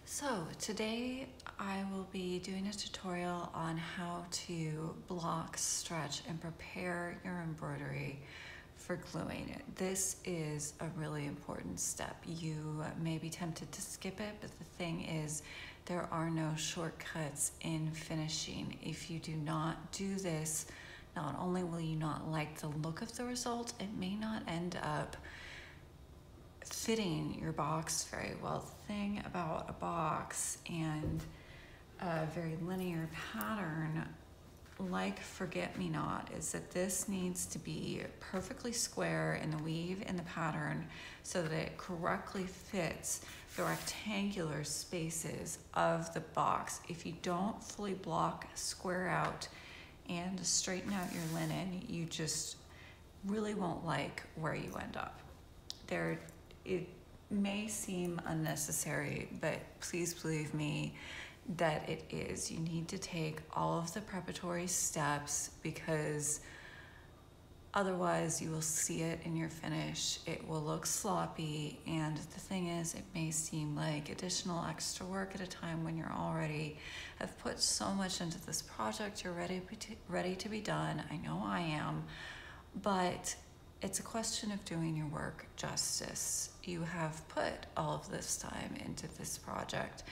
So today I will be doing a tutorial on how to block, stretch, and prepare your embroidery for gluing. This is a really important step. You may be tempted to skip it, but the thing is there are no shortcuts in finishing. If you do not do this, not only will you not like the look of the result, it may not end up fitting your box very well. The thing about a box and a very linear pattern like forget-me-not is that this needs to be perfectly square in the weave and the pattern so that it correctly fits the rectangular spaces of the box. If you don't fully block, square out, and straighten out your linen, you just really won't like where you end up. It may seem unnecessary, but please believe me that it is. You need to take all of the preparatory steps because otherwise you will see it in your finish. It will look sloppy, and the thing is, it may seem like additional extra work at a time when you're already have put so much into this project. You're ready to be done. I know I am, but it's a question of doing your work justice. You have put all of this time into this project,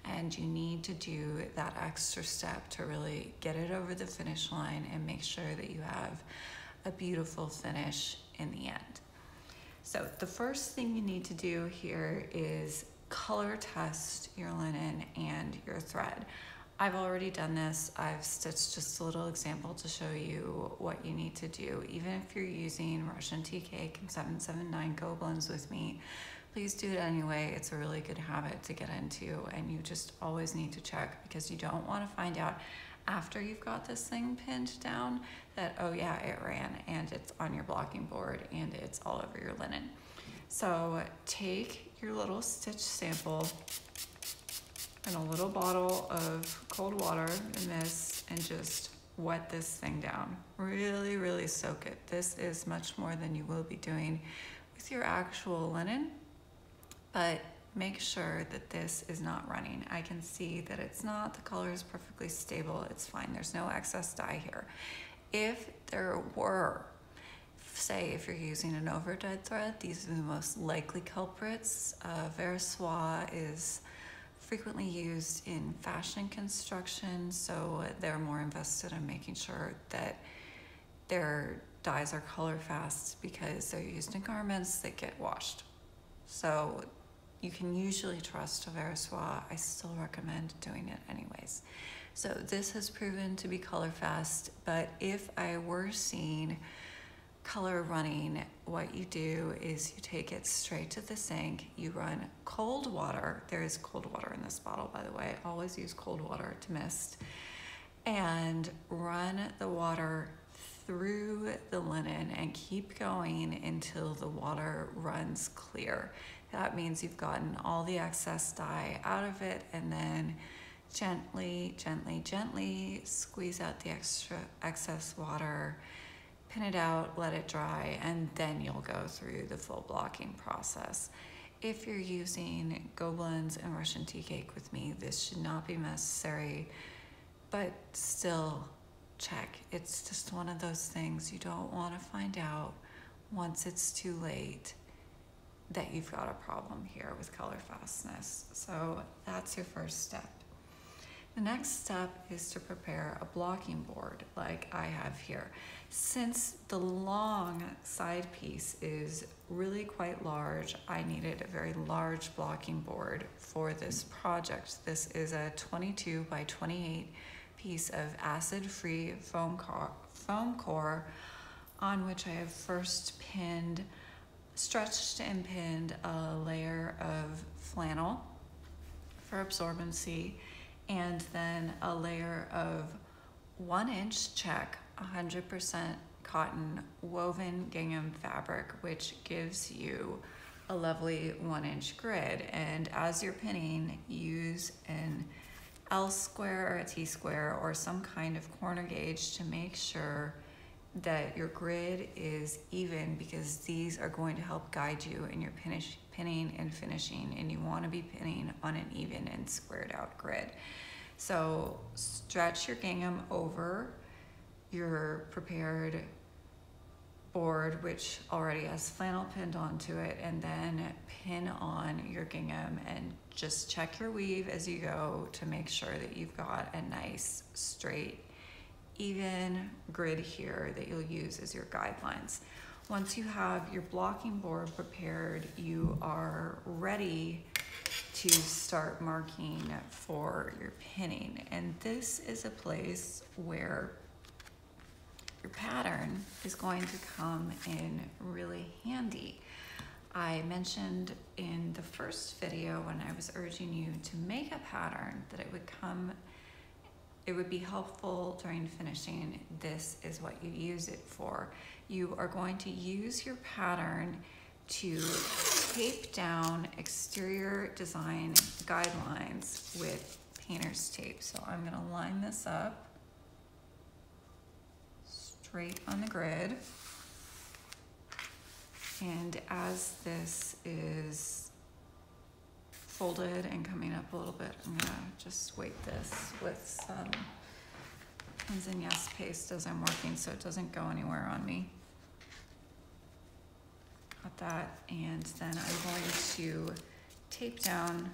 and you need to do that extra step to really get it over the finish line and make sure that you have a beautiful finish in the end. So the first thing you need to do here is color test your linen and your thread. I've already done this. I've stitched just a little example to show you what you need to do. Even if you're using Russian tea cake and 779 Gobelins with me, please do it anyway. It's a really good habit to get into, and you just always need to check because you don't want to find out after you've got this thing pinned down that, oh yeah, it ran and it's on your blocking board and it's all over your linen. So take your little stitch sample and a little bottle of cold water in this and just wet this thing down. Really, really soak it. This is much more than you will be doing with your actual linen, but make sure that this is not running. I can see that it's not. The color is perfectly stable. It's fine. There's no excess dye here. If there were, say if you're using an overdyed thread, these are the most likely culprits. Versoix is frequently used in fashion construction, so they're more invested in making sure that their dyes are color fast because they're used in garments that get washed. So you can usually trust a Versoix. I still recommend doing it anyways. So this has proven to be color fast, but if I were seeing color running, what you do is you take it straight to the sink, you run cold water. There is cold water in this bottle, by the way. Always use cold water to mist. And run the water through the linen and keep going until the water runs clear. That means you've gotten all the excess dye out of it, and then gently, gently, gently squeeze out the excess water, pin it out, let it dry, and then you'll go through the full blocking process. If you're using Gobelins and Russian tea cake with me, this should not be necessary, but still check. It's just one of those things you don't want to find out once it's too late that you've got a problem here with color fastness. So that's your first step. The next step is to prepare a blocking board like I have here. Since the long side piece is really quite large, I needed a very large blocking board for this project. This is a 22 by 28 piece of acid-free foam core on which I have first stretched and pinned a layer of flannel for absorbency, and then a layer of 1-inch check 100% cotton woven gingham fabric, which gives you a lovely 1-inch grid. And as you're pinning, use an L square or a T square or some kind of corner gauge to make sure that your grid is even, because these are going to help guide you in your pinning and finishing, and you want to be pinning on an even and squared out grid. So stretch your gingham over your prepared board, which already has flannel pinned onto it, and then pin on your gingham and just check your weave as you go to make sure that you've got a nice straight even grid here that you'll use as your guidelines. Once you have your blocking board prepared, you are ready to start marking for your pinning. And this is a place where your pattern is going to come in really handy. I mentioned in the first video when I was urging you to make a pattern that it would be helpful during finishing. This is what you use it for. You are going to use your pattern to tape down exterior design guidelines with painter's tape. So I'm gonna line this up straight on the grid. And as this is folded and coming up a little bit, I'm gonna just weight this with some Pins and Yes paste as I'm working so it doesn't go anywhere on me. Got that, and then I'm going to tape down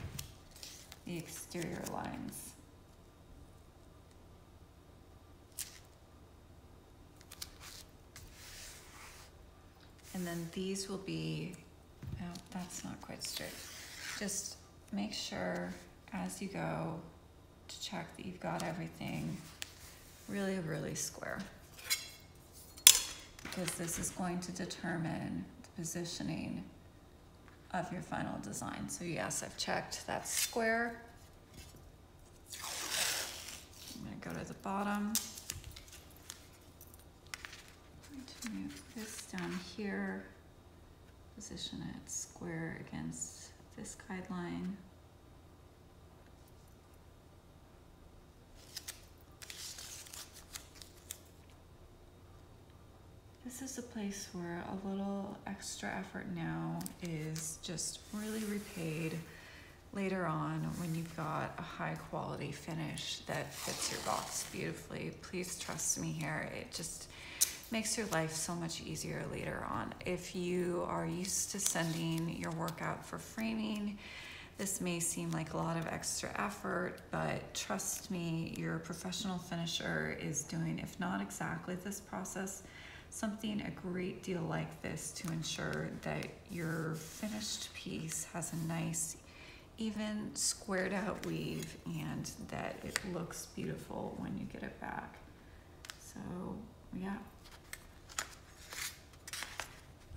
the exterior lines. And then these will be, no, that's not quite straight. Just make sure as you go to check that you've got everything really, really square, because this is going to determine the positioning of your final design. So yes, I've checked that's square. I'm gonna go to the bottom. I'm going to move this down here, position it square against this guideline. This is a place where a little extra effort now is just really repaid later on when you've got a high quality finish that fits your box beautifully. Please trust me here. It just makes your life so much easier later on. If you are used to sending your work out for framing, this may seem like a lot of extra effort, but trust me, your professional finisher is doing, if not exactly this process, something a great deal like this to ensure that your finished piece has a nice, even squared out weave and that it looks beautiful when you get it back. So yeah,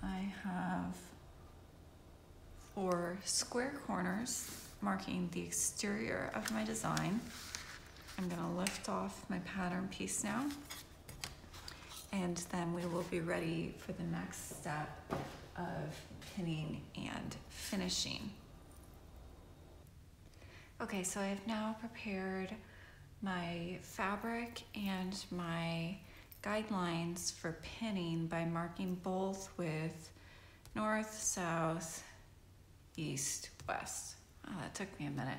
I have 4 square corners marking the exterior of my design. I'm gonna lift off my pattern piece now, and then we will be ready for the next step of pinning and finishing. Okay, so I've now prepared my fabric and my guidelines for pinning by marking both with north, south, east, west. Oh, that took me a minute.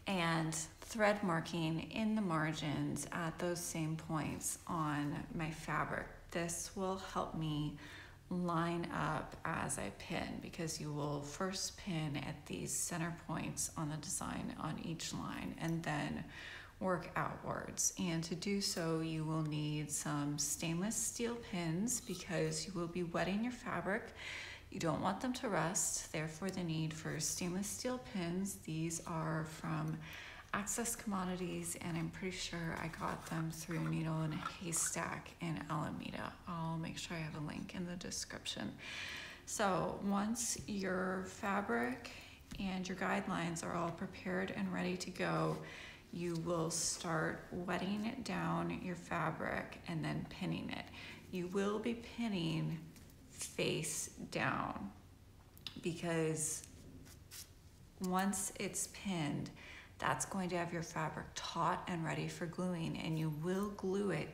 And thread marking in the margins at those same points on my fabric. This will help me line up as I pin, because you will first pin at these center points on the design on each line and then work outwards. And to do so, you will need some stainless steel pins because you will be wetting your fabric. You don't want them to rust, therefore the need for stainless steel pins. These are from Access Commodities, and I'm pretty sure I got them through Needle and Haystack in Alameda. I'll make sure I have a link in the description. So once your fabric and your guidelines are all prepared and ready to go, you will start wetting it down your fabric and then pinning it. You will be pinning face down, because once it's pinned, that's going to have your fabric taut and ready for gluing, and you will glue it,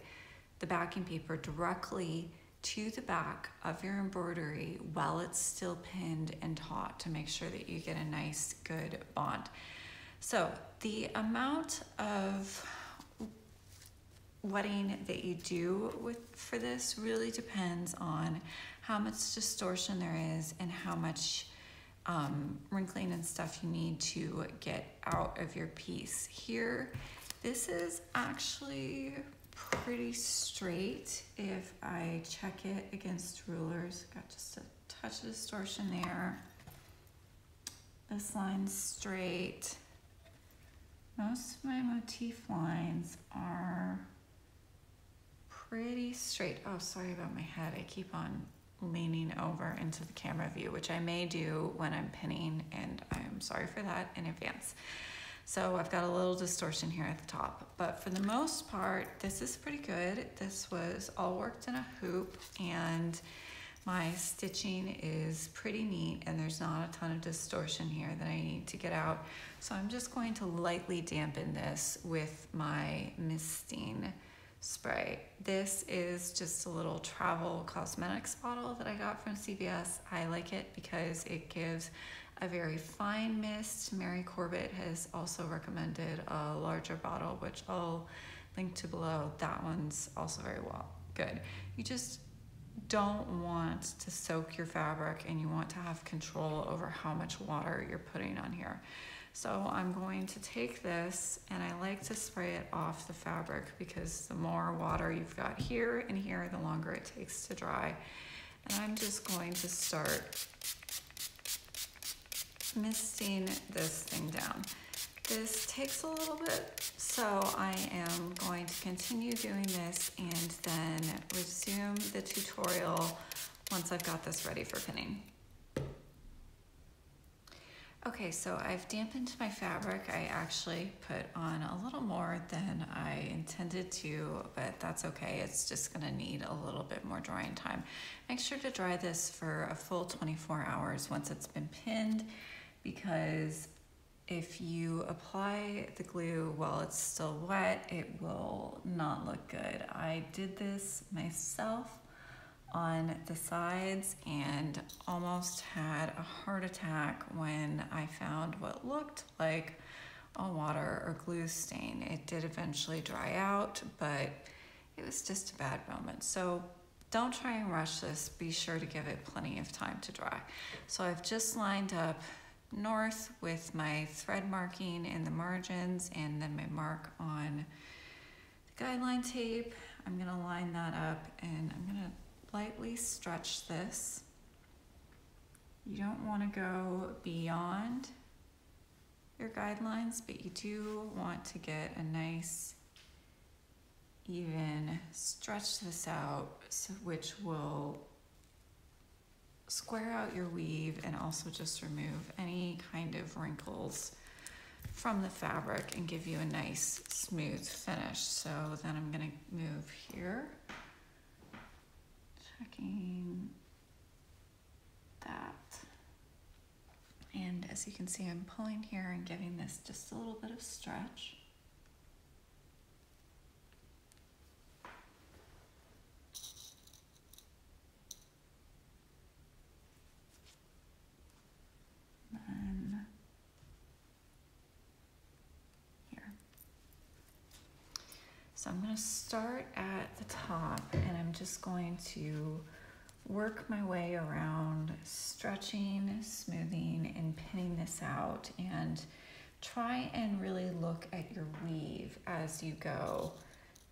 the backing paper, directly to the back of your embroidery while it's still pinned and taut to make sure that you get a nice, good bond. So the amount of wetting that you do for this really depends on how much distortion there is and how much wrinkling and stuff you need to get out of your piece. Here, this is actually pretty straight if I check it against rulers. Got just a touch of distortion there. This line's straight. Most of my motif lines are pretty straight. Oh, sorry about my head. I keep on leaning over into the camera view, which I may do when I'm pinning, and I'm sorry for that in advance. So I've got a little distortion here at the top, but for the most part, this is pretty good. This was all worked in a hoop, and my stitching is pretty neat, and there's not a ton of distortion here that I need to get out. So I'm just going to lightly dampen this with my misting spray. This is just a little travel cosmetics bottle that I got from CVS. I like it because it gives a very fine mist. Mary Corbett has also recommended a larger bottle, which I'll link to below. That one's also very good. You just don't want to soak your fabric, and you want to have control over how much water you're putting on here. So I'm going to take this, and I like to spray it off the fabric because the more water you've got here and here, the longer it takes to dry. And I'm just going to start misting this thing down. This takes a little bit, so I am going to continue doing this and then resume the tutorial once I've got this ready for pinning. Okay, so I've dampened my fabric. I actually put on a little more than I intended to, but that's okay. It's just gonna need a little bit more drying time. Make sure to dry this for a full 24 hours once it's been pinned, because if you apply the glue while it's still wet, it will not look good. I did this myself on the sides and almost had a heart attack when I found what looked like a water or glue stain. It did eventually dry out, but it was just a bad moment. So don't try and rush this. Be sure to give it plenty of time to dry. So I've just lined up north with my thread marking in the margins and then my mark on the guideline tape. I'm gonna line that up, and I'm gonna lightly stretch this. You don't want to go beyond your guidelines, but you do want to get a nice even stretch this out, which will square out your weave and also just remove any kind of wrinkles from the fabric and give you a nice smooth finish. So then I'm going to move here, checking that, and as you can see, I'm pulling here and giving this just a little bit of stretch. And here. So I'm going to start at the top, and I'm just going to work my way around, stretching, smoothing, and pinning this out, and try and really look at your weave as you go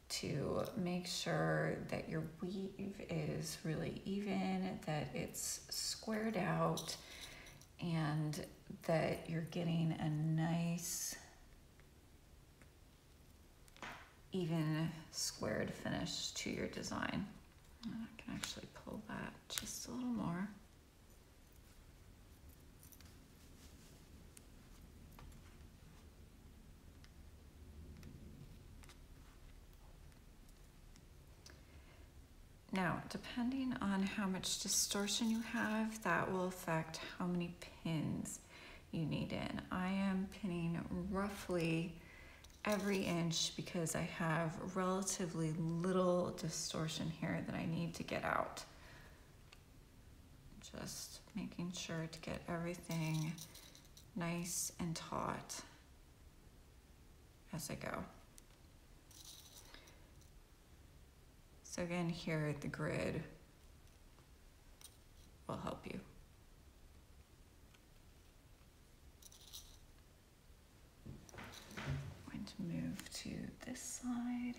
to make sure that your weave is really even, that it's squared out, and that you're getting a nice even squared finish to your design. And I can actually pull that just a little more. Now, depending on how much distortion you have, that will affect how many pins you need in. I am pinning roughly every inch because I have relatively little distortion here that I need to get out. Just making sure to get everything nice and taut as I go. So again, here the grid will help you. I'm going to move to this side.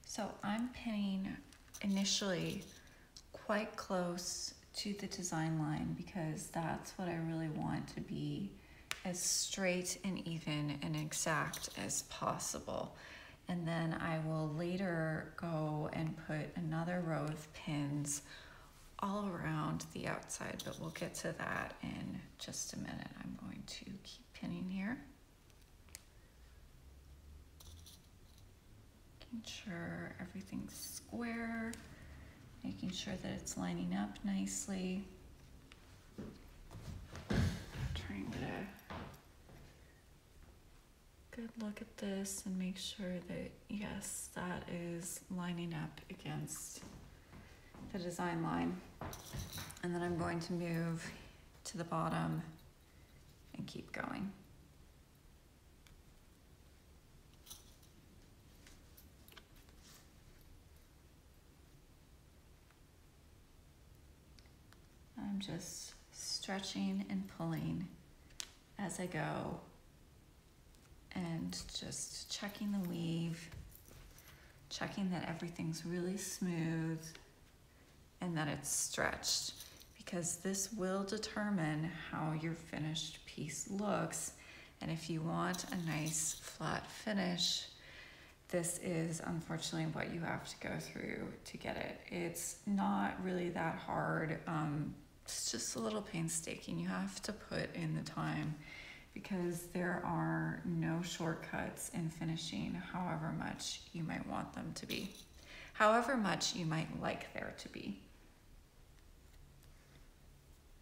So I'm pinning initially quite close to the design line because that's what I really want to be as straight and even and exact as possible. And then I will later go and put another row of pins all around the outside, but we'll get to that in just a minute. I'm going to keep pinning here. Making sure everything's square, making sure that it's lining up nicely. Trying to get a good look at this and make sure that, yes, that is lining up against the design line. And then I'm going to move to the bottom and keep going. I'm just stretching and pulling as I go and just checking the weave, checking that everything's really smooth and that it's stretched, because this will determine how your finished piece looks. And if you want a nice flat finish, this is unfortunately what you have to go through to get it. It's not really that hard. It's just a little painstaking. You have to put in the time because there are no shortcuts in finishing however much you might want them to be, however much you might like there to be.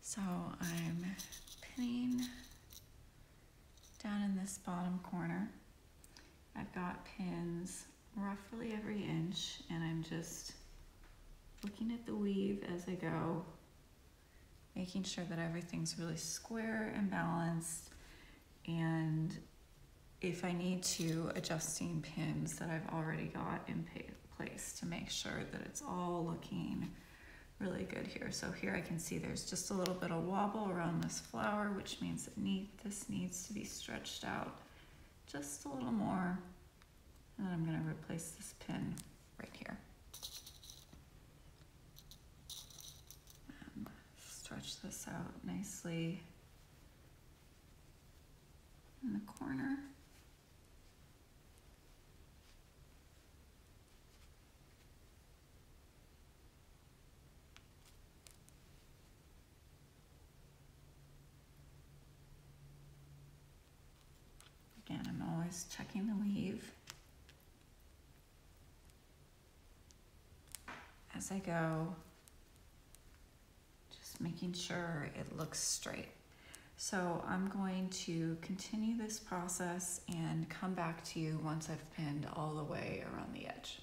So I'm pinning down in this bottom corner. I've got pins roughly every inch, and I'm just looking at the weave as I go, making sure that everything's really square and balanced, and if I need to, adjusting pins that I've already got in place to make sure that it's all looking really good here. So here I can see there's just a little bit of wobble around this flower, which means that this needs to be stretched out just a little more. And then I'm going to replace this pin right here. And stretch this out nicely in the corner. Again, I'm always checking the weave as I go, just making sure it looks straight. So I'm going to continue this process and come back to you once I've pinned all the way around the edge.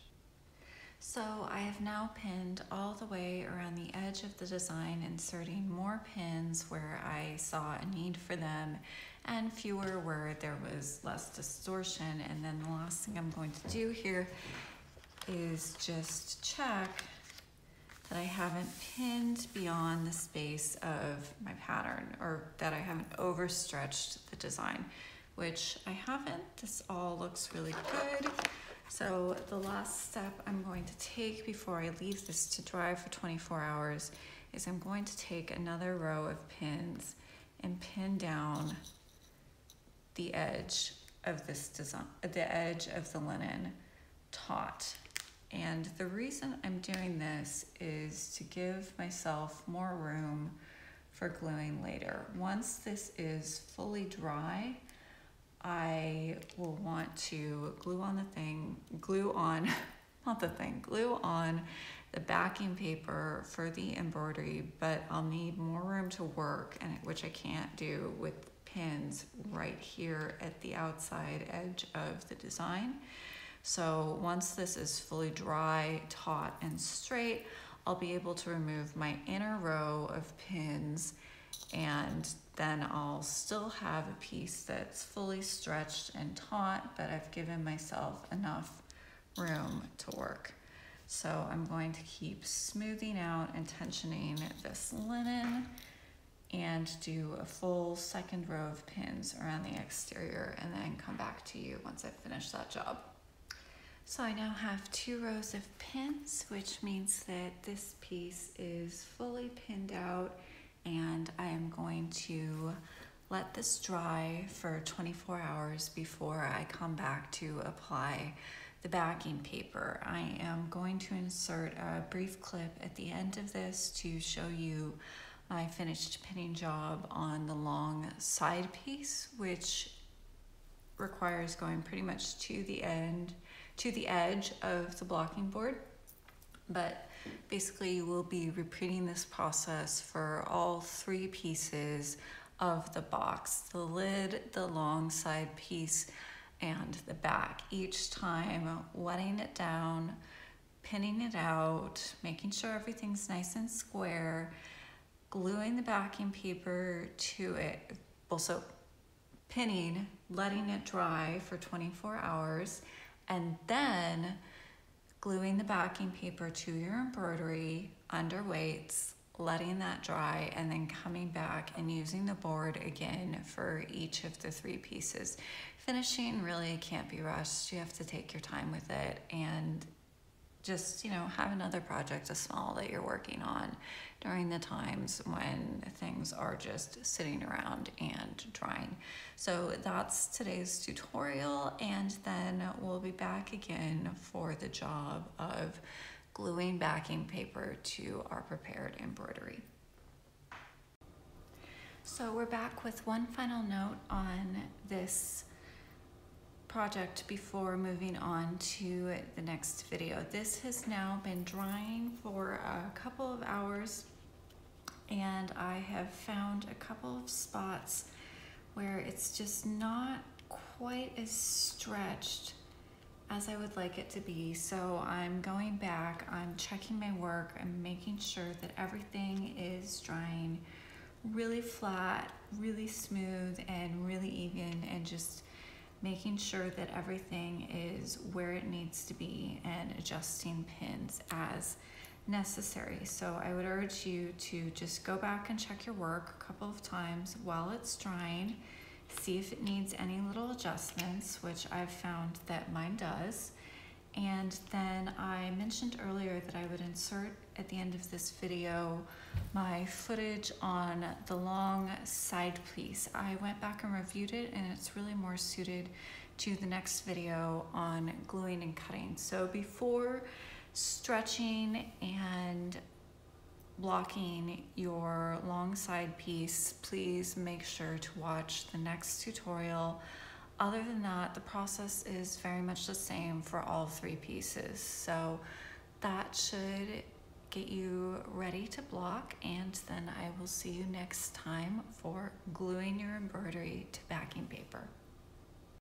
So I have now pinned all the way around the edge of the design, inserting more pins where I saw a need for them and fewer where there was less distortion. And then the last thing I'm going to do here is just check that I haven't pinned beyond the space of my pattern, or that I haven't overstretched the design, which I haven't. This all looks really good. So the last step I'm going to take before I leave this to dry for 24 hours is I'm going to take another row of pins and pin down the edge of this design, the edge of the linen taut. And the reason I'm doing this is to give myself more room for gluing later. Once this is fully dry, I will want to glue on the backing paper for the embroidery, but I'll need more room to work, and which I can't do with pins right here at the outside edge of the design. So once this is fully dry, taut, and straight, I'll be able to remove my inner row of pins, and then I'll still have a piece that's fully stretched and taut, but I've given myself enough room to work. So I'm going to keep smoothing out and tensioning this linen and do a full second row of pins around the exterior, and then come back to you once I finish that job. So I now have 2 rows of pins, which means that this piece is fully pinned out, and I am going to let this dry for 24 hours before I come back to apply the backing paper. I am going to insert a brief clip at the end of this to show you my finished pinning job on the long side piece, which requires going pretty much to the edge of the blocking board. But basically you will be repeating this process for all 3 pieces of the box: the lid, the long side piece, and the back. Each time wetting it down, pinning it out, making sure everything's nice and square, gluing the backing paper to it, also pinning, letting it dry for 24 hours, and then gluing the backing paper to your embroidery under weights, letting that dry, and then coming back and using the board again for each of the 3 pieces. Finishing really can't be rushed. You have to take your time with it, and just, have another project, a small, that you're working on during the times when things are just sitting around and drying. So that's today's tutorial, and then we'll be back again for the job of gluing backing paper to our prepared embroidery. So we're back with one final note on this project before moving on to the next video. This has now been drying for a couple of hours, and I have found a couple of spots where it's just not quite as stretched as I would like it to be. So I'm going back, I'm checking my work, I'm making sure that everything is drying really flat, really smooth, and really even, and just making sure that everything is where it needs to be, and adjusting pins as necessary. So I would urge you to just go back and check your work a couple of times while it's drying, see if it needs any little adjustments, which I've found that mine does. And then I mentioned earlier that I would insert at the end of this video my footage on the long side piece. I went back and reviewed it, and it's really more suited to the next video on gluing and cutting. So before stretching and blocking your long side piece, please make sure to watch the next tutorial. Other than that, the process is very much the same for all 3 pieces. So that should get you ready to block, and then I will see you next time for gluing your embroidery to backing paper.